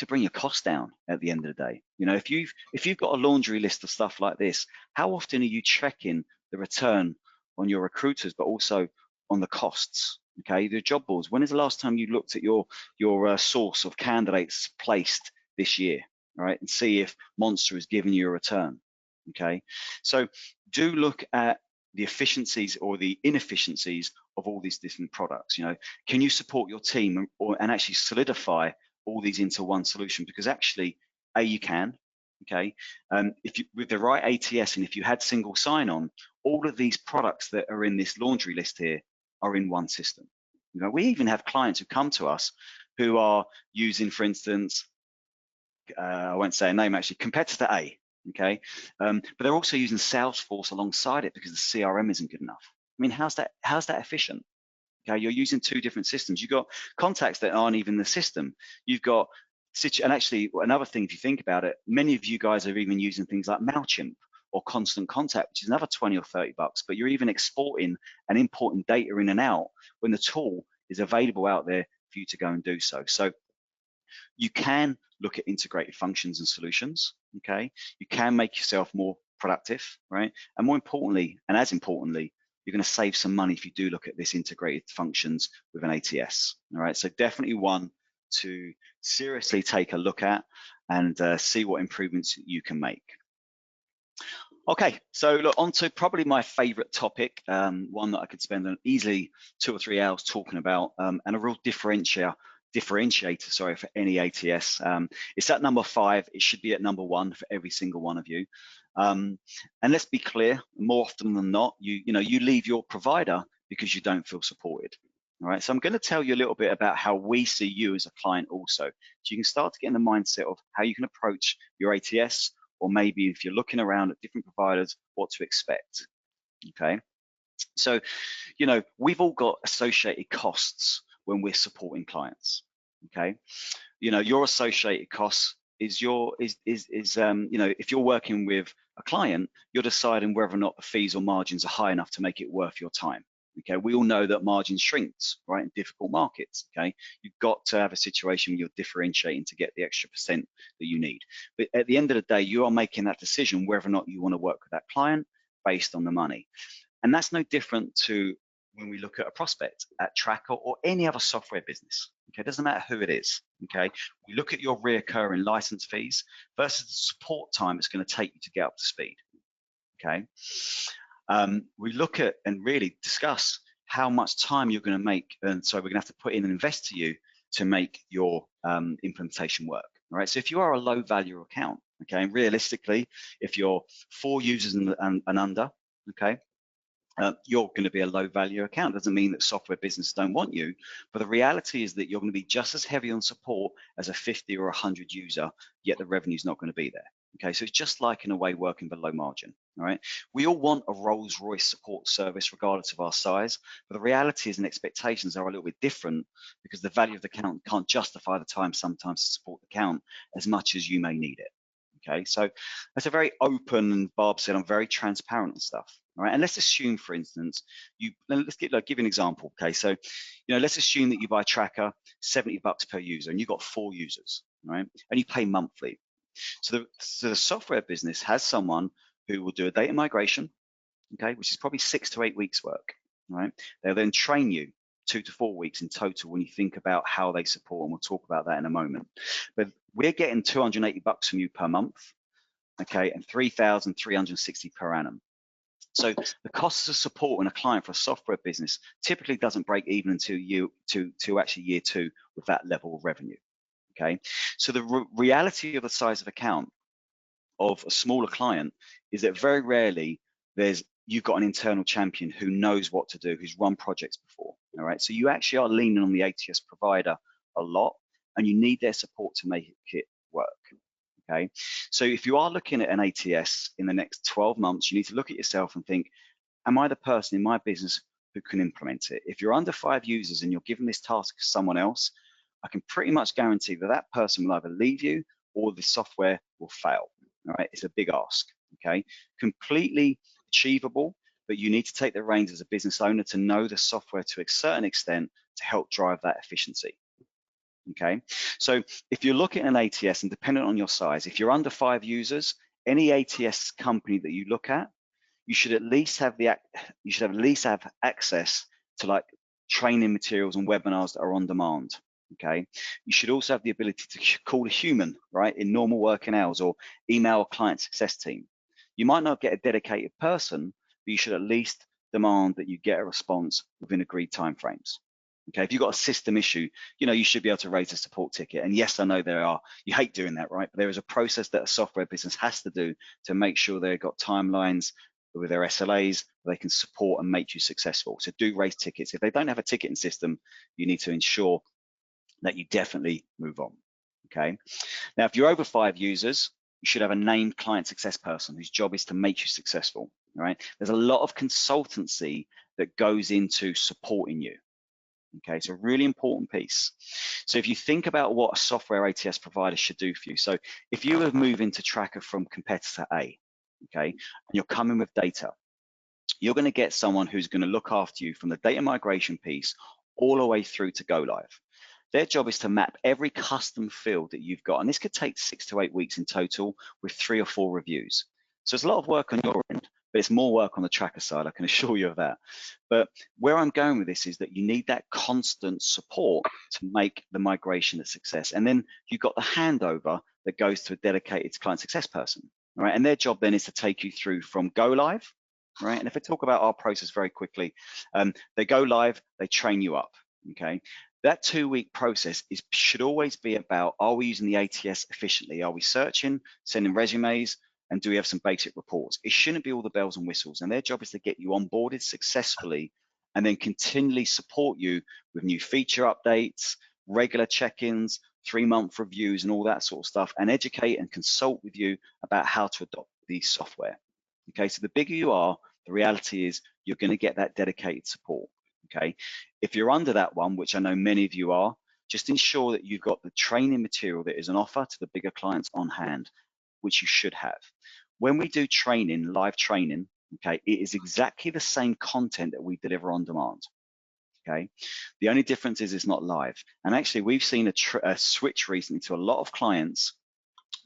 B: bring your costs down at the end of the day. If you've got a laundry list of stuff like this, how often are you checking the return on your recruiters, but also on the costs? Okay, the job boards. When is the last time you looked at your source of candidates placed this year, right, and see if Monster is giving you a return? Okay, so do look at the efficiencies or the inefficiencies of all these different products. Can you support your team and actually solidify all these into one solution? Because actually, you can. Okay, if you, with the right ATS, and if you had single sign-on, all of these products that are in this laundry list here are in one system. We even have clients who come to us who are using, for instance, I won't say a name actually, competitor A, okay, but they're also using Salesforce alongside it because the CRM isn't good enough. I mean, how's that efficient? Okay, you're using two different systems. You've got contacts that aren't even the system. You've got, and actually another thing, if you think about it, many of you guys are even using things like MailChimp or Constant Contact, which is another $20 or $30, but you're even exporting and importing data in and out when the tool is available out there for you to go and do so. So you can look at integrated functions and solutions, okay? You can make yourself more productive, right? And more importantly, and as importantly, you're going to save some money if you do look at this integrated functions with an ATS, all right? So definitely one to seriously take a look at and see what improvements you can make. Okay, so look, on to probably my favorite topic, one that I could spend easily 2 or 3 hours talking about, and a real differentiator, for any ATS. It's at number 5. It should be at number 1 for every single one of you. And let's be clear, more often than not, you leave your provider because you don't feel supported. All right, so I'm going to tell you a little bit about how we see you as a client also, so you can start to get in the mindset of how you can approach your ATS, or maybe if you're looking around at different providers, what to expect. Okay, so we've all got associated costs when we're supporting clients. Okay, your associated costs is if you're working with a client, you're deciding whether or not the fees or margins are high enough to make it worth your time. Okay, we all know that margin shrinks, right, in difficult markets. Okay, you've got to have a situation where you're differentiating to get the extra percent that you need. But at the end of the day, you are making that decision whether or not you want to work with that client based on the money. And that's no different to when we look at a prospect at Tracker or any other software business. Okay, it doesn't matter who it is. Okay, we look at your reoccurring license fees versus the support time it's going to take you to get up to speed. Okay. We look at and really discuss how much time you're going to make, and so we're going to have to put in and invest to you to make your implementation work. All right, so if you are a low value account, okay, and realistically, if you're 4 users and under, okay, you're going to be a low value account. Doesn't mean that software businesses don't want you, but the reality is that you're going to be just as heavy on support as a 50 or 100 user, yet the revenue is not going to be there. Okay, so it's just like in a way working below margin. All right, we all want a Rolls-Royce support service regardless of our size, but the realities and expectations are a little bit different because the value of the account can't justify the time sometimes to support the account as much as you may need it. Okay, so that's a very open, and Barb said I'm very transparent and stuff. All right, and let's assume, for instance, let's give you an example. Okay, so let's assume that you buy Tracker, $70 per user, and you've got 4 users, right? And you pay monthly. So the software business has someone who will do a data migration, okay, which is probably 6 to 8 weeks work, right? They'll then train you 2 to 4 weeks in total when you think about how they support, and we'll talk about that in a moment. But we're getting $280 from you per month, okay, and 3,360 per annum. So the costs of supporting a client for a software business typically doesn't break even until actually year 2 with that level of revenue. Okay, so the reality of the size of account of a smaller client is that very rarely you've got an internal champion who knows what to do, who's run projects before. All right, so you actually are leaning on the ATS provider a lot, and you need their support to make it work. Okay, so if you are looking at an ATS in the next 12 months, you need to look at yourself and think, am I the person in my business who can implement it? If you're under 5 users and you're given this task to someone else, I can pretty much guarantee that that person will either leave you or the software will fail. All right, it's a big ask. Okay, completely achievable, but you need to take the reins as a business owner to know the software to a certain extent to help drive that efficiency. Okay, so if you're looking at an ATS, and dependent on your size, if you're under 5 users, any ATS company that you look at, you should at least have access to like training materials and webinars that are on demand. Okay, you should also have the ability to call a human, right, in normal working hours, or email a client success team. You might not get a dedicated person, but you should at least demand that you get a response within agreed timeframes. Okay, if you've got a system issue, you should be able to raise a support ticket. And yes, I know you hate doing that, right? But there is a process that a software business has to do to make sure they've got timelines with their SLAs, they can support and make you successful. So do raise tickets. If they don't have a ticketing system, you need to ensure that you definitely move on. Okay. Now, if you're over 5 users, you should have a named client success person whose job is to make you successful. All right. There's a lot of consultancy that goes into supporting you. Okay, it's a really important piece. So if you think about what a software ATS provider should do for you, so if you were moving to Tracker from competitor A, okay, and you're coming with data, you're going to get someone who's going to look after you from the data migration piece all the way through to go live. Their job is to map every custom field that you've got, and this could take 6 to 8 weeks in total with 3 or 4 reviews. So it's a lot of work on your end, but it's more work on the Tracker side, I can assure you of that. But where I'm going with this is that you need that constant support to make the migration a success. And then you've got the handover that goes to a dedicated client success person, right? And their job then is to take you through from go live, right? And if I talk about our process very quickly, they go live, they train you up, okay? That 2-week process should always be about, are we using the ATS efficiently? Are we searching, sending resumes, and do we have some basic reports? It shouldn't be all the bells and whistles, and their job is to get you onboarded successfully and then continually support you with new feature updates, regular check-ins, 3-month reviews, and all that sort of stuff, and educate and consult with you about how to adopt these software. Okay, so the bigger you are, the reality is you're going to get that dedicated support. Okay, if you're under that one, which I know many of you are, just ensure that you've got the training material that is an offer to the bigger clients on hand, which you should have. When we do training, live training, okay, it is exactly the same content that we deliver on demand. Okay, the only difference is it's not live. And actually, we've seen a switch recently to a lot of clients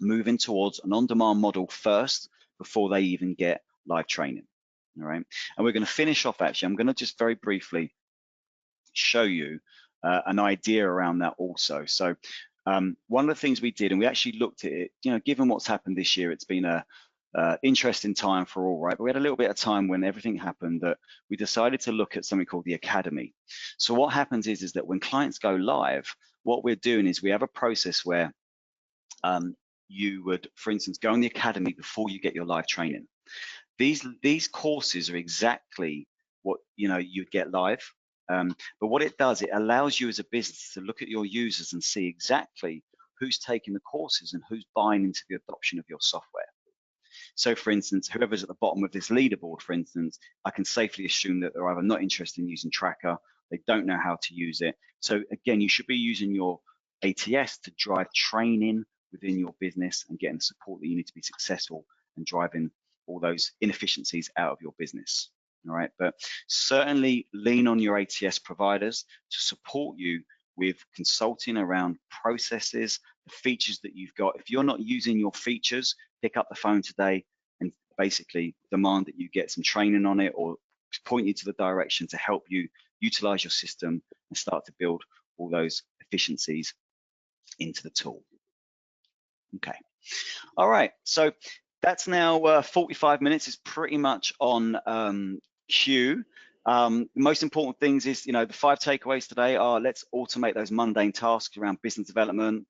B: moving towards an on-demand model first before they even get live training. All right, and we're going to finish off. Actually, I'm going to just very briefly show you an idea around that also. So one of the things we did, and we actually looked at it, given what's happened this year, it's been a interesting time for all, right? But we had a little bit of time when everything happened that we decided to look at something called the Academy. So what happens is that when clients go live, what we're doing is we have a process where you would, for instance, go on the Academy before you get your live training. These courses are exactly what you'd get live. But what it does, it allows you as a business to look at your users and see exactly who's taking the courses and who's buying into the adoption of your software. So for instance, whoever's at the bottom of this leaderboard, for instance, I can safely assume that they're either not interested in using Tracker, they don't know how to use it. So again, you should be using your ATS to drive training within your business and getting the support that you need to be successful and driving all those inefficiencies out of your business. All right, but certainly lean on your ATS providers to support you with consulting around processes, the features that you've got. If you're not using your features, pick up the phone today and basically demand that you get some training on it or point you to the direction to help you utilize your system and start to build all those efficiencies into the tool. Okay, all right, so that's now 45 minutes. Is pretty much on cue. The most important things is, the 5 takeaways today are: let's automate those mundane tasks around business development,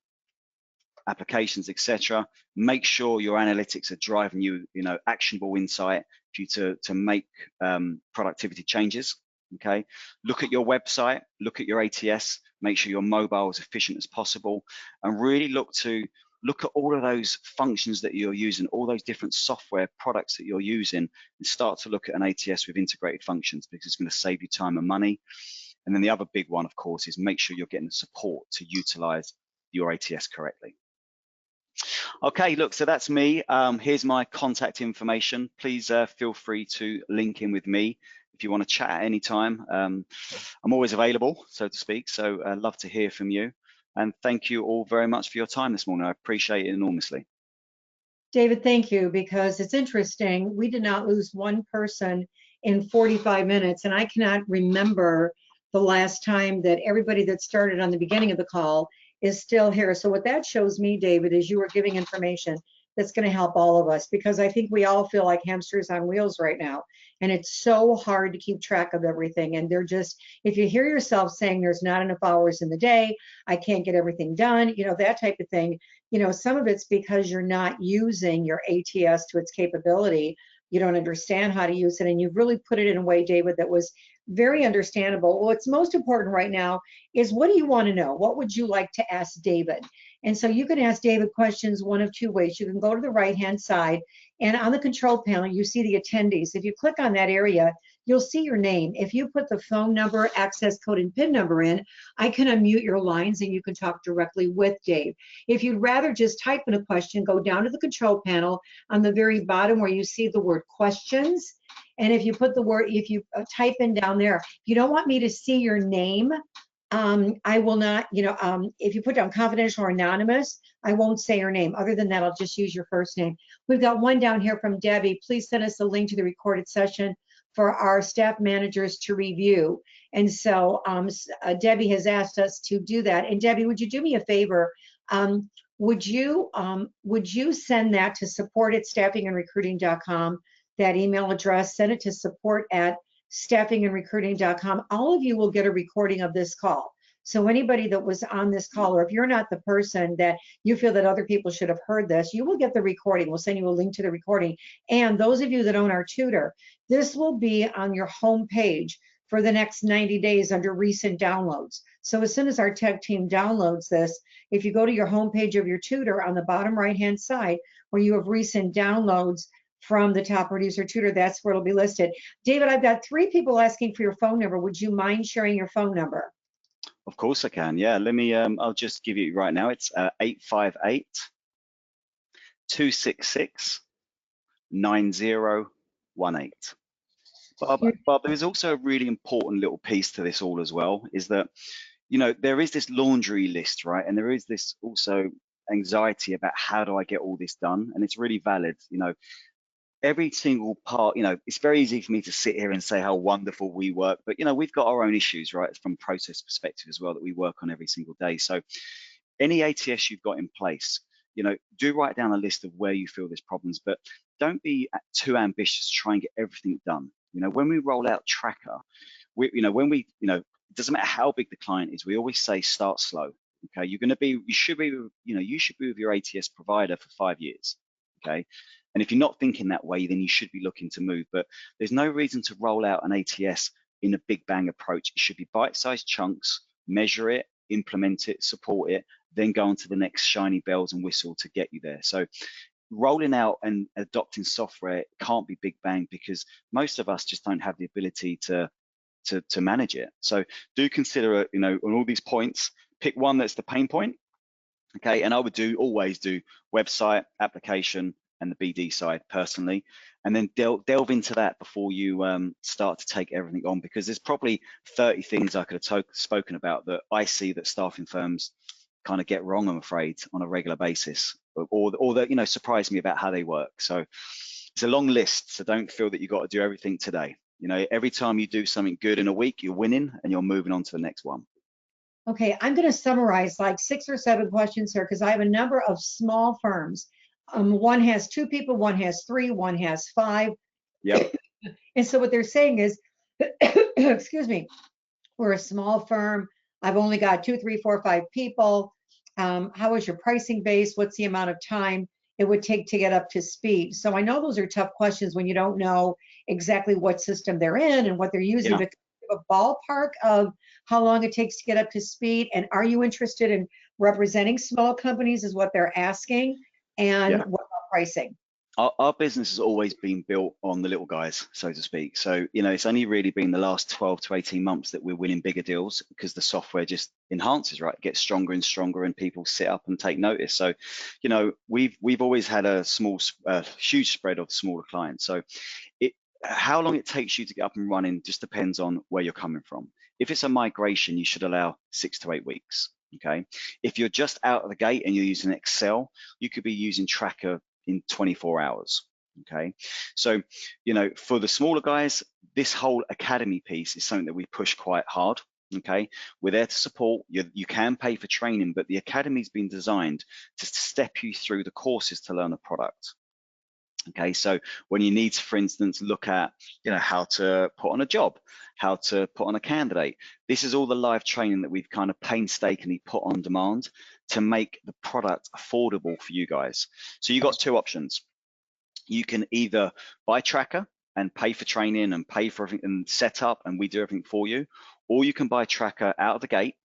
B: applications, etc. Make sure your analytics are driving you, actionable insight for you to make productivity changes. Okay, look at your website, look at your ATS, make sure your mobile is efficient as possible, and really look at all of those functions that you're using, all those different software products that you're using, and start to look at an ATS with integrated functions, because it's going to save you time and money. And then the other big one, of course, is make sure you're getting the support to utilize your ATS correctly. Okay, look, so that's me. Here's my contact information. Please feel free to link in with me if you want to chat at any time. I'm always available, so to speak, so I'd love to hear from you. And thank you all very much for your time this morning. I appreciate it enormously.
A: David, thank you, because it's interesting. We did not lose one person in 45 minutes, and I cannot remember the last time that everybody that started on the beginning of the call is still here. So what that shows me, David, is you are giving information that's going to help all of us, because I think we all feel like hamsters on wheels right now. And it's so hard to keep track of everything. And they're just, if you hear yourself saying there's not enough hours in the day, I can't get everything done, that type of thing, some of it's because you're not using your ATS to its capability. You don't understand how to use it. And you've really put it in a way, David, that was very understandable. What's most important right now is, what do you want to know? What would you like to ask David? And so you can ask David questions one of 2 ways. You can go to the right-hand side, and on the control panel, you see the attendees. If you click on that area, you'll see your name. If you put the phone number, access code, and PIN number in, I can unmute your lines and you can talk directly with Dave. If you'd rather just type in a question, go down to the control panel on the very bottom where you see the word questions. And if you put the word, if you type in down there, if you don't want me to see your name, I will not, if you put down confidential or anonymous, I won't say your name. Other than that, I'll just use your first name. We've got one down here from Debbie. Please send us a link to the recorded session for our staff managers to review. And so Debbie has asked us to do that. And Debbie, would you do me a favor? Would you send that to support@staffingandrecruiting.com, that email address? Send it to support@staffingandrecruiting.com. All of you will get a recording of this call. So anybody that was on this call, or if you're not the person that you feel that other people should have heard this, you will get the recording. We'll send you a link to the recording. And those of you that own our tutor, this will be on your home page for the next 90 days under recent downloads. So as soon as our tech team downloads this, if you go to your home page of your tutor, on the bottom right-hand side where you have recent downloads from the top producer tutor, that's where it'll be listed. David, I've got 3 people asking for your phone number. Would you mind sharing your phone number?
B: Of course I can. Yeah, let me, I'll just give you right now. It's 858-266-9018. Bob, there is also a really important little piece to this all as well, is that, there is this laundry list, right? And there is this also anxiety about, how do I get all this done? And it's really valid. Every single part, it's very easy for me to sit here and say how wonderful we work, but we've got our own issues, right, from process perspective as well, that we work on every single day. So any ATS you've got in place, do write down a list of where you feel there's problems, but don't be too ambitious to try and get everything done. When we roll out Tracker, it doesn't matter how big the client is, we always say start slow. Okay, you should be with your ATS provider for 5 years. Okay. And if you're not thinking that way, then you should be looking to move. But there's no reason to roll out an ATS in a big bang approach. It should be bite-sized chunks, measure it, implement it, support it, then go on to the next shiny bells and whistle to get you there. So rolling out and adopting software can't be big bang, because most of us just don't have the ability to manage it. So do consider, you know, on all these points, pick one that's the pain point. Okay, and I would always do website, application, and the BD side personally, and then delve into that before you start to take everything on, because there's probably 30 things I could have spoken about that I see that staffing firms kind of get wrong, I'm afraid, on a regular basis, or that, you know, surprise me about how they work. So it's a long list, so don't feel that you've got to do everything today. You know, every time you do something good in a week, you're winning and you're moving on to the next one.
A: Okay, I'm going to summarize like 6 or 7 questions here because I have a number of small firms. One has 2 people, one has 3, one has 5.
B: Yep.
A: And so what they're saying is, excuse me, we're a small firm. I've only got 2, 3, 4, 5 people. How is your pricing base? What's the amount of time it would take to get up to speed? So I know those are tough questions when you don't know exactly what system they're in and what they're using.
B: Yeah.
A: But a ballpark of how long it takes to get up to speed, and are you interested in representing small companies is what they're asking, and what about pricing?
B: Our business has always been built on the little guys, so to speak. So, you know, it's only really been the last 12 to 18 months that we're winning bigger deals, because the software just enhances, right? It gets stronger and stronger, and people sit up and take notice. So, you know, we've always had a huge spread of smaller clients. So how long it takes you to get up and running just depends on where you're coming from. If it's a migration, you should allow 6 to 8 weeks. Okay. If you're just out of the gate and you're using Excel, you could be using Tracker in 24 hours. Okay. So, you know, for the smaller guys, this whole academy piece is something that we push quite hard. Okay. We're there to support you. You can pay for training, but the academy's been designed to step you through the courses to learn the product. Okay, so when you need to, for instance, look at, you know, how to put on a job, how to put on a candidate, this is all the live training that we've kind of painstakingly put on demand to make the product affordable for you guys. So you've got 2 options. You can either buy Tracker and pay for training and pay for everything and set up, and we do everything for you, or you can buy Tracker out of the gate.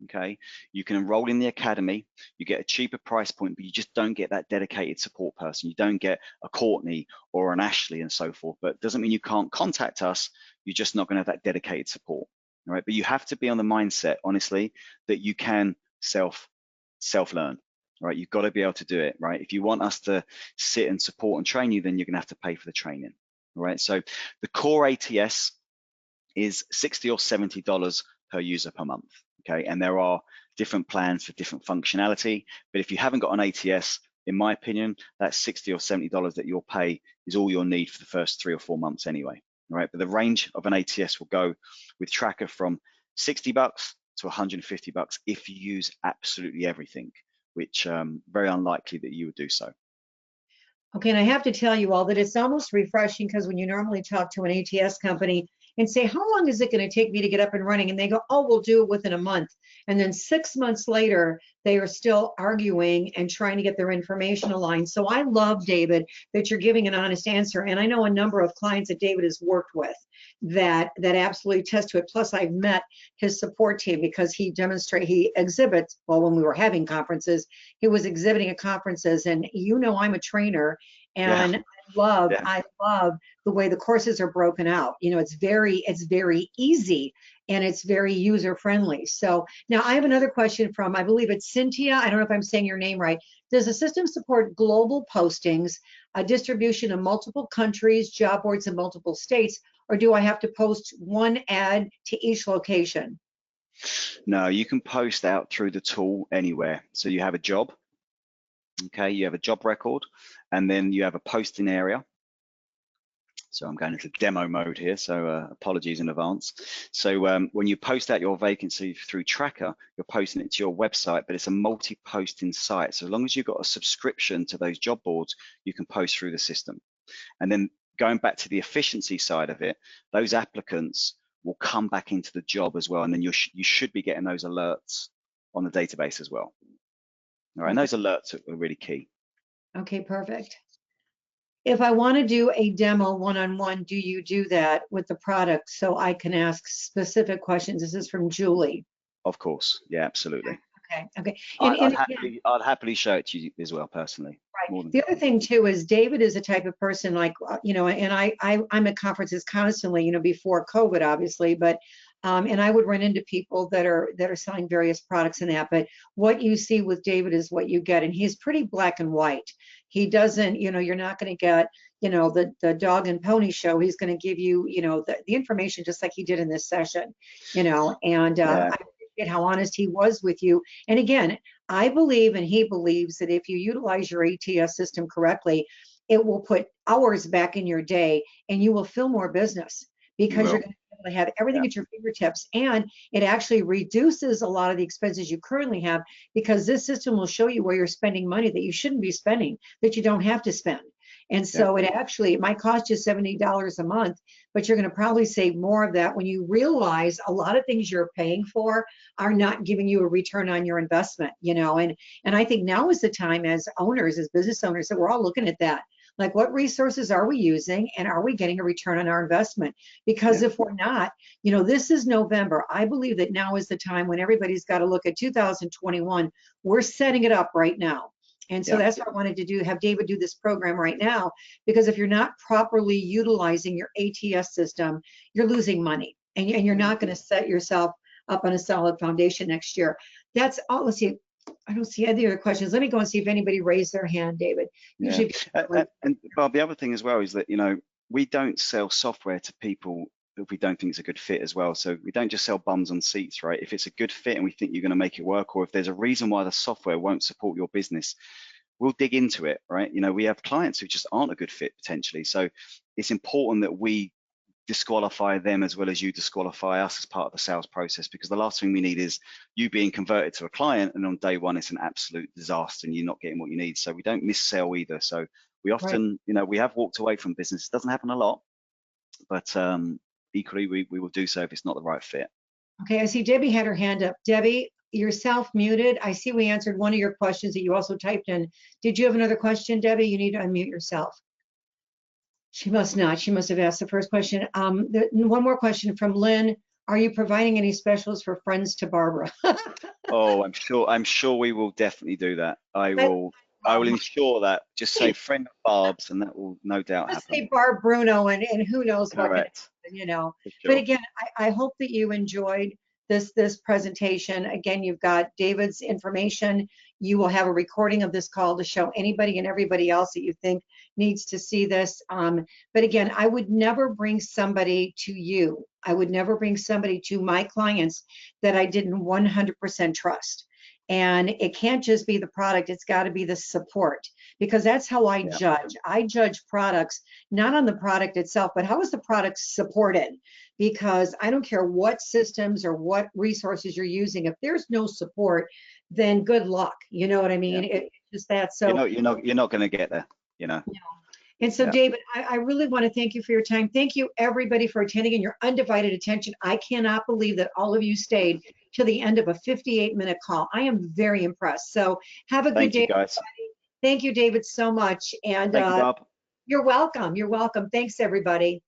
B: Okay, you can enroll in the academy, you get a cheaper price point, but you just don't get that dedicated support person. You don't get a Courtney or an Ashley and so forth. But it doesn't mean you can't contact us, you're just not going to have that dedicated support. All right, but you have to be on the mindset, honestly, that you can self-learn. All right, you've got to be able to do it, right? If you want us to sit and support and train you, then you're going to have to pay for the training. All right, so the core ATS is $60 or $70 per user per month. Okay, and there are different plans for different functionality, but if you haven't got an ATS, in my opinion, that $60 or $70 that you'll pay is all you'll need for the first 3 or 4 months anyway. All right, but the range of an ATS will go with Tracker from $60 to $150 if you use absolutely everything, which very unlikely that you would do so.
A: Okay, and I have to tell you all that it's almost refreshing, because when you normally talk to an ATS company and say, how long is it going to take me to get up and running? And they go, oh, we'll do it within a month. And then 6 months later, they are still arguing and trying to get their information aligned. So I love, David, that you're giving an honest answer. And I know a number of clients that David has worked with that absolutely attest to it. Plus, I've met his support team, because he exhibits, well, when we were having conferences, he was exhibiting at conferences. And you know, I'm a trainer, and
B: Yeah.
A: I love the way the courses are broken out. You know, it's very easy, and it's very user friendly. So now I have another question from, I believe it's Cynthia. I don't know if I'm saying your name right. Does the system support global postings, a distribution in multiple countries, job boards in multiple states, or do I have to post one ad to each location?
B: No, you can post out through the tool anywhere. So you have a job, okay, you have a job record, and then you have a posting area. So I'm going into demo mode here, so apologies in advance. So when you post out your vacancy through Tracker, you're posting it to your website, but it's a multi-posting site. So as long as you've got a subscription to those job boards, you can post through the system. And then going back to the efficiency side of it, those applicants will come back into the job as well, and then you should be getting those alerts on the database as well. All right, and those alerts are really key.
A: Okay, perfect. If I want to do a demo one-on-one, do you do that with the product so I can ask specific questions? This is from Julie.
B: Of course. Yeah, absolutely.
A: Okay.
B: I'd happily show it to you as well, personally.
A: Right.
B: More than
A: The other thing too is David is a type of person like, and I'm at conferences constantly, before COVID, obviously, but and I would run into people that are selling various products and that. But what you see with David is what you get, and he's pretty black and white. He doesn't, you're not going to get, the dog and pony show. He's going to give you, the information just like he did in this session, and
B: yeah.
A: I appreciate how honest he was with you. And again, I believe, and he believes, that if you utilize your ATS system correctly, it will put hours back in your day and you will fill more business
B: You
A: because you're
B: will.
A: going to be able to have everything
B: Yeah.
A: at your fingertips. And it actually reduces a lot of the expenses you currently have because this system will show you where you're spending money that you shouldn't be spending, that you don't have to spend. And so it might cost you $70 a month, but you're going to probably save more of that when you realize a lot of things you're paying for are not giving you a return on your investment, and I think now is the time as owners, as business owners, that we're all looking at that. Like, what resources are we using and are we getting a return on our investment? Because if we're not, this is November. I believe that now is the time when everybody's got to look at 2021. We're setting it up right now. And so that's what I wanted to do, have David do this program right now, because if you're not properly utilizing your ATS system, you're losing money and you're not going to set yourself up on a solid foundation next year. That's all. Let's see. I don't see any other questions. Let me go and see if anybody raised their hand, David. Usually
B: and Bob, the other thing as well is that, we don't sell software to people if we don't think it's a good fit as well. So we don't just sell bums on seats, right? If it's a good fit and we think you're going to make it work, or if there's a reason why the software won't support your business, we'll dig into it, right? We have clients who just aren't a good fit potentially. So it's important that we disqualify them as well as you disqualify us as part of the sales process, because the last thing we need is you being converted to a client and on day one it's an absolute disaster and you're not getting what you need. So we don't miss-sell either. So we often, we have walked away from business. It doesn't happen a lot, but equally we will do so if it's not the right fit.
A: Okay, I see Debbie had her hand up. Debbie, you're self-muted. I see we answered one of your questions that you also typed in. Did you have another question, Debbie? You need to unmute yourself. She must not. She must have asked the first question. One more question from Lynn. Are you providing any specials for friends to Barbara?
B: Oh, I'm sure we will definitely do that. I will ensure that. Just say friend of Barb's, and that will no doubt happen.
A: Say Barb Bruno, and who knows what can happen,
B: For sure.
A: But again, I hope that you enjoyed this presentation. Again, you've got David's information. You will have a recording of this call to show anybody and everybody else that you think needs to see this. But again, I would never bring somebody to you. I would never bring somebody to my clients that I didn't 100% trust. And it can't just be the product, it's got to be the support, because that's how I judge. I judge products not on the product itself, but how is the product supported? Because I don't care what systems or what resources you're using. If there's no support, then good luck. You know what I mean? It's just that. So
B: you're not going to get there.
A: No. And so, David, I really want to thank you for your time. Thank you, everybody, for attending and your undivided attention. I cannot believe that all of you stayed to the end of a 58-minute call. I am very impressed. So have a good day,
B: guys.
A: everybody. Thank you, David, so much. And
B: thank you, Bob.
A: You're welcome. You're welcome. Thanks, everybody.